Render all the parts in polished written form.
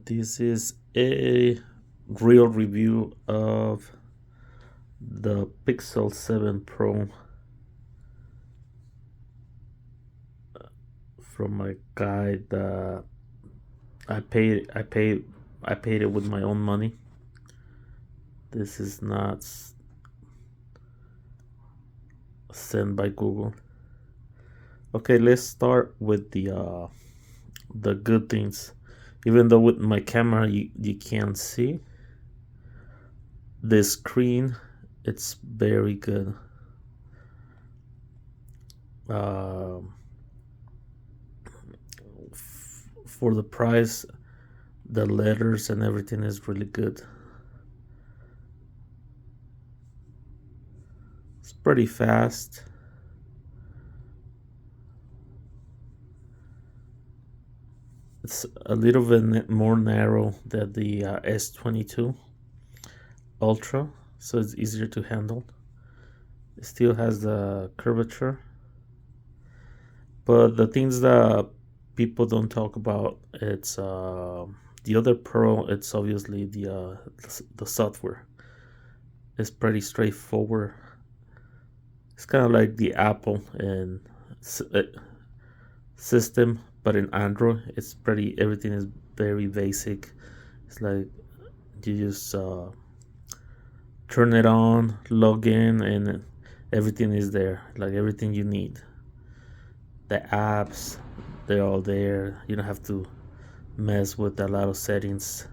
This is a real review of the Pixel 7 Pro from a guy that I paid I paid I paid it with my own money. This is not sent by Google. Okay, let's start with the good things. Even though with my camera you can't see the screen, it's very good. Um, for the price, the letters and everything is really good. It's pretty fast. It's a little bit more narrow than the S22 Ultra, so it's easier to handle. It still has the curvature, but the things that people don't talk about, it's the other Pro. It's obviously the software. It's pretty straightforward. It's kind of like the Apple and system, but in Android, it's pretty. Everything is very basic. It's like you just turn it on, log in, and everything is there. Like everything you need. The apps, they're all there. You don't have to mess with a lot of settings.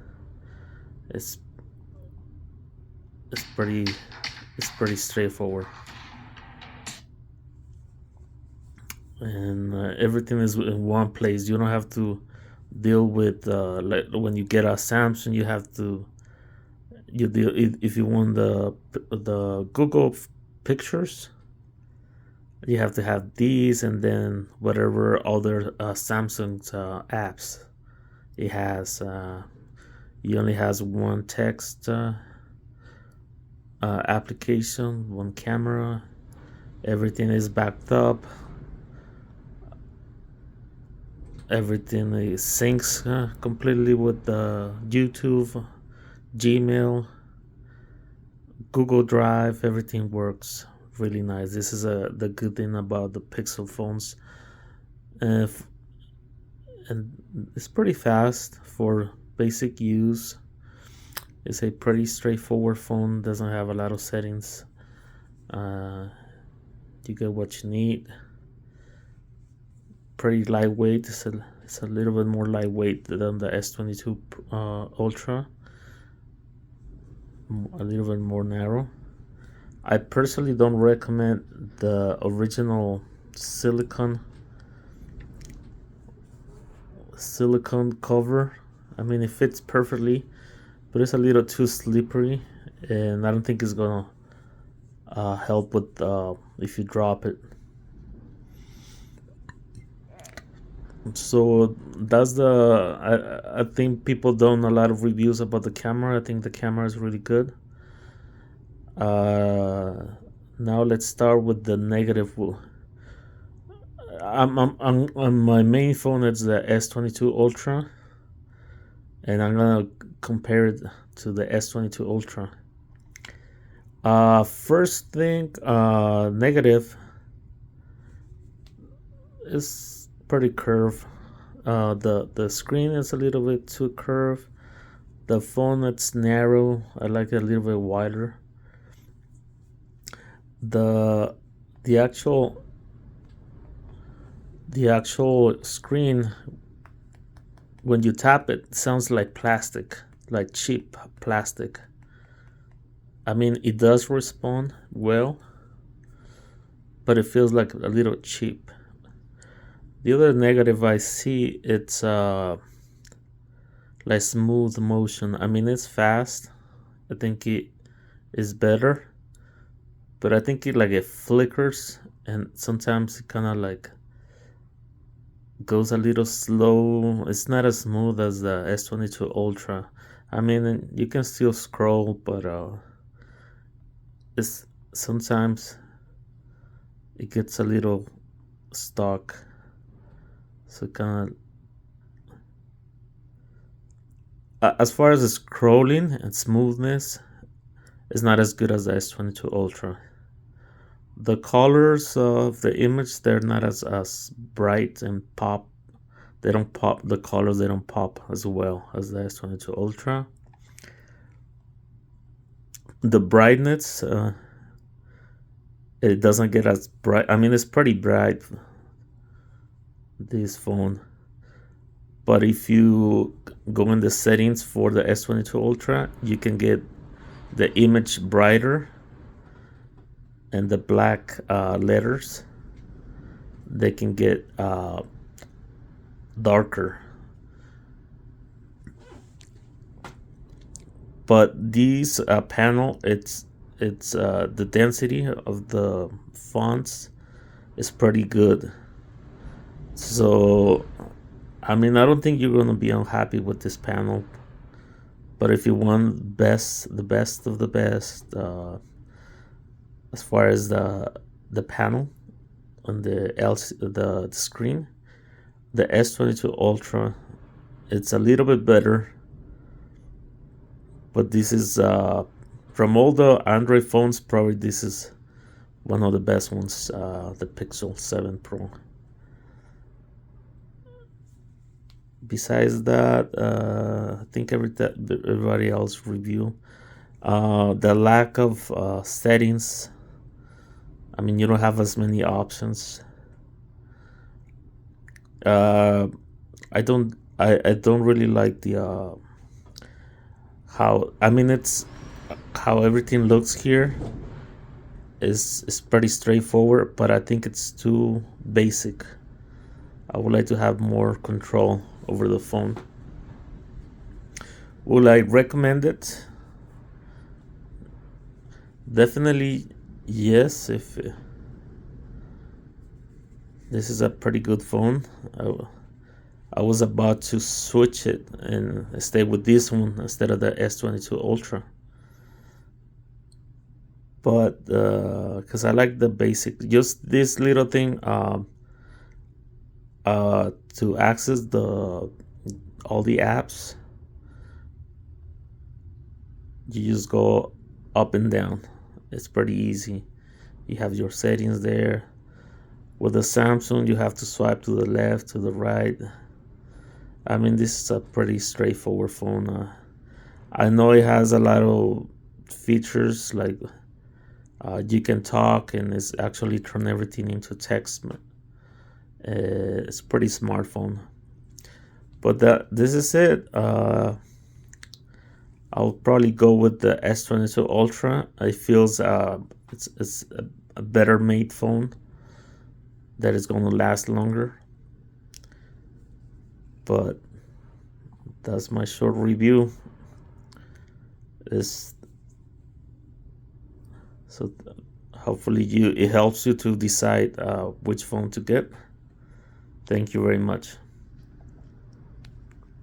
It's it's pretty it's pretty straightforward, and everything is in one place. You don't have to deal with like when you get a Samsung, you have to you deal if you want the Google pictures. You have to have these and then whatever other Samsung's apps it has. He only has one text application, one camera. Everything is backed up. Everything is syncs completely with YouTube, Gmail, Google Drive. Everything works really nice. This is the good thing about the Pixel phones, uh, and it's pretty fast for basic use. It's a pretty straightforward phone. Doesn't have a lot of settings. Uh, you get what you need. Pretty lightweight. It's a little bit more lightweight than the S22 Ultra. A little bit more narrow. I personally don't recommend the original silicone cover. I mean, it fits perfectly, but it's a little too slippery, and I don't think it's gonna help with if you drop it. So that's I think people don't a lot of reviews about the camera. I think the camera is really good. Uh, Now let's start with the negative. I'm on my main phone. It's the S22 Ultra, and I'm gonna compare it to the S22 Ultra. First thing, negative is pretty curved. The screen is a little bit too curved. The phone it's narrow. I like it a little bit wider. The the actual the actual screen when you tap it sounds like plastic, like cheap plastic. I mean, it does respond well, but it feels like a little cheap. The other negative I see it's like smooth motion. I mean, it's fast. I think it is better, but I think it flickers and sometimes it kind of like goes a little slow. It's not as smooth as the S22 Ultra. I mean, you can still scroll, but it's sometimes it gets a little stuck. So kind of As far as the scrolling and smoothness, it's not as good as the S22 Ultra. The colors of the image, they're not as bright and pop. They don't pop, the colors, they don't pop as well as the S22 Ultra. The brightness, it doesn't get as bright. I mean, it's pretty bright, this phone. But if you go in the settings for the S22 Ultra, you can get the image brighter, and the black letters, they can get darker. But these panel, it's the density of the fonts is pretty good. So I mean, I don't think you're gonna be unhappy with this panel. But if you want the best of the best, as far as the panel on the screen, the S22 Ultra, it's a little bit better. But this is from all the Android phones, probably this is one of the best ones, the Pixel 7 Pro. Besides that, I think everybody else review. The lack of settings. I mean, you don't have as many options. I don't really like the how, I mean, it's how everything looks here is pretty straightforward, but I think it's too basic. I would like to have more control over the phone. Would I recommend it? Definitely yes. If this is a pretty good phone, I was about to switch it and stay with this one instead of the S22 Ultra. But because I like the basic, just this little thing to access all the apps, you just go up and down. It's pretty easy. You have your settings there. With the Samsung, you have to swipe to the left, to the right. I mean, this is a pretty straightforward phone. I know it has a lot of features, like you can talk and it's actually turn everything into text. It's a pretty smartphone. But this is it. I'll probably go with the S22 Ultra. It feels it's a better made phone that is going to last longer. But that's my short review. So hopefully it helps you to decide which phone to get. Thank you very much.